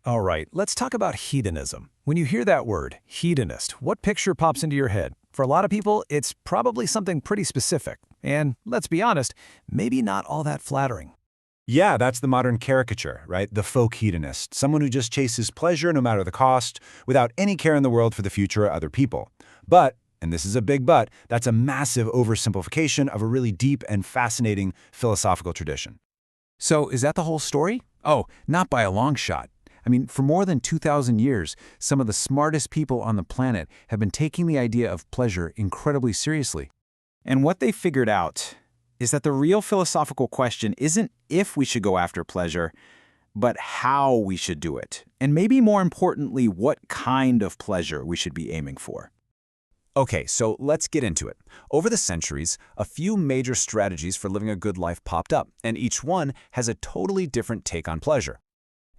All right, let's talk about hedonism. When you hear that word, hedonist, what picture pops into your head? For a lot of people, it's probably something pretty specific. And let's be honest, maybe not all that flattering. Yeah, that's the modern caricature, right? The folk hedonist, someone who just chases pleasure no matter the cost, without any care in the world for the future or other people. But, and this is a big but, that's a massive oversimplification of a really deep and fascinating philosophical tradition. So is that the whole story? Oh, not by a long shot. I mean, for more than 2,000 years, some of the smartest people on the planet have been taking the idea of pleasure incredibly seriously. And what they figured out is that the real philosophical question isn't if we should go after pleasure, but how we should do it. And maybe more importantly, what kind of pleasure we should be aiming for. Okay, so let's get into it. Over the centuries, a few major strategies for living a good life popped up, and each one has a totally different take on pleasure.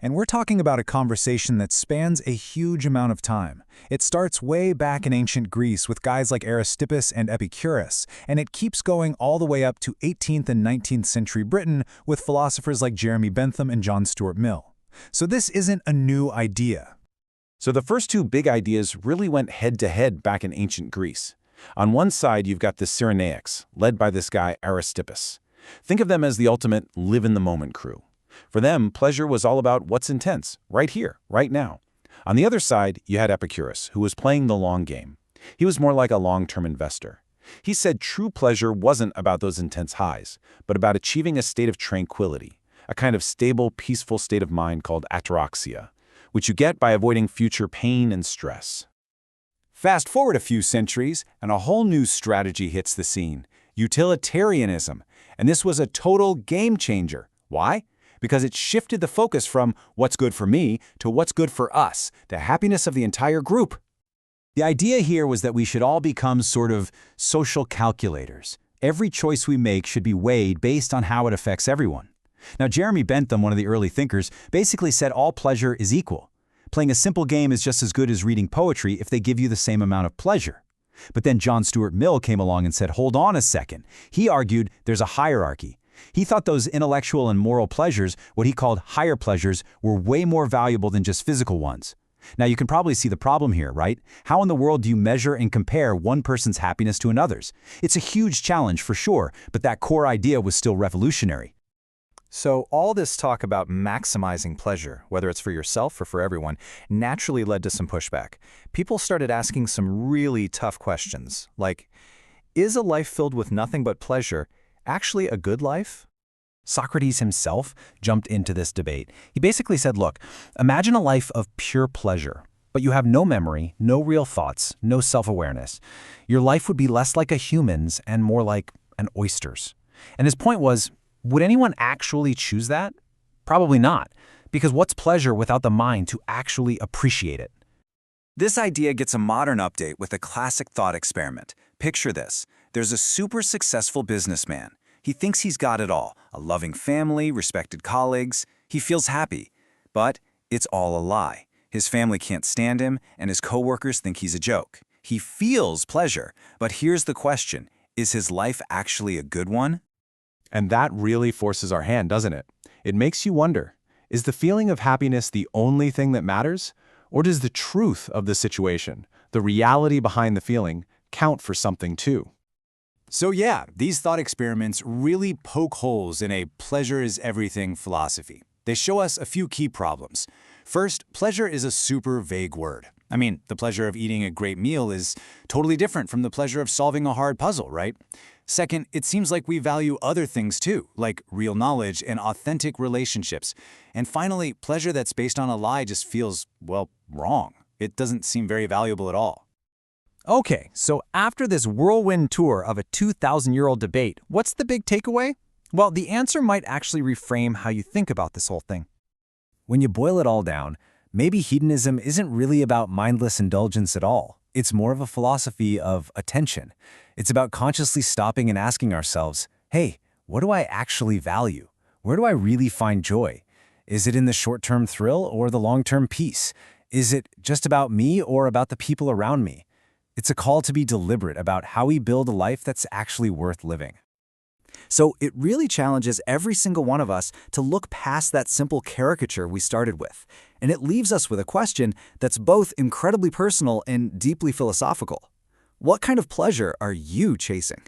And we're talking about a conversation that spans a huge amount of time. It starts way back in ancient Greece with guys like Aristippus and Epicurus, and it keeps going all the way up to 18th and 19th century Britain with philosophers like Jeremy Bentham and John Stuart Mill. So this isn't a new idea. So the first two big ideas really went head-to-head back in ancient Greece. On one side, you've got the Cyrenaics, led by this guy Aristippus. Think of them as the ultimate live-in-the-moment crew. For them, pleasure was all about what's intense, right here, right now. On the other side, you had Epicurus, who was playing the long game. He was more like a long-term investor. He said true pleasure wasn't about those intense highs, but about achieving a state of tranquility, a kind of stable, peaceful state of mind called ataraxia, which you get by avoiding future pain and stress. Fast forward a few centuries, and a whole new strategy hits the scene, utilitarianism. And this was a total game changer. Why? Because it shifted the focus from what's good for me to what's good for us, the happiness of the entire group. The idea here was that we should all become sort of social calculators. Every choice we make should be weighed based on how it affects everyone. Now, Jeremy Bentham, one of the early thinkers, basically said all pleasure is equal. Playing a simple game is just as good as reading poetry if they give you the same amount of pleasure. But then John Stuart Mill came along and said, hold on a second. He argued there's a hierarchy. He thought those intellectual and moral pleasures, what he called higher pleasures, were way more valuable than just physical ones. Now, you can probably see the problem here, right? How in the world do you measure and compare one person's happiness to another's? It's a huge challenge for sure, but that core idea was still revolutionary. So all this talk about maximizing pleasure, whether it's for yourself or for everyone, naturally led to some pushback. People started asking some really tough questions, like, is a life filled with nothing but pleasure actually a good life? Socrates himself jumped into this debate. He basically said, look, imagine a life of pure pleasure, but you have no memory, no real thoughts, no self-awareness. Your life would be less like a human's and more like an oyster's. And his point was, would anyone actually choose that? Probably not, because what's pleasure without the mind to actually appreciate it? This idea gets a modern update with a classic thought experiment. Picture this. There's a super successful businessman. He thinks he's got it all, a loving family, respected colleagues. He feels happy. But it's all a lie. His family can't stand him, and his coworkers think he's a joke. He feels pleasure, but here's the question. Is his life actually a good one? And that really forces our hand, doesn't it? It makes you wonder, is the feeling of happiness the only thing that matters? Or does the truth of the situation, the reality behind the feeling, count for something too? So yeah, these thought experiments really poke holes in a pleasure is everything philosophy. They show us a few key problems. First, pleasure is a super vague word. I mean, the pleasure of eating a great meal is totally different from the pleasure of solving a hard puzzle, right? Second, it seems like we value other things too, like real knowledge and authentic relationships. And finally, pleasure that's based on a lie just feels, well, wrong. It doesn't seem very valuable at all. Okay, so after this whirlwind tour of a 2,000-year-old debate, what's the big takeaway? Well, the answer might actually reframe how you think about this whole thing. When you boil it all down, maybe hedonism isn't really about mindless indulgence at all. It's more of a philosophy of attention. It's about consciously stopping and asking ourselves, hey, what do I actually value? Where do I really find joy? Is it in the short-term thrill or the long-term peace? Is it just about me or about the people around me? It's a call to be deliberate about how we build a life that's actually worth living. So it really challenges every single one of us to look past that simple caricature we started with. And it leaves us with a question that's both incredibly personal and deeply philosophical. What kind of pleasure are you chasing?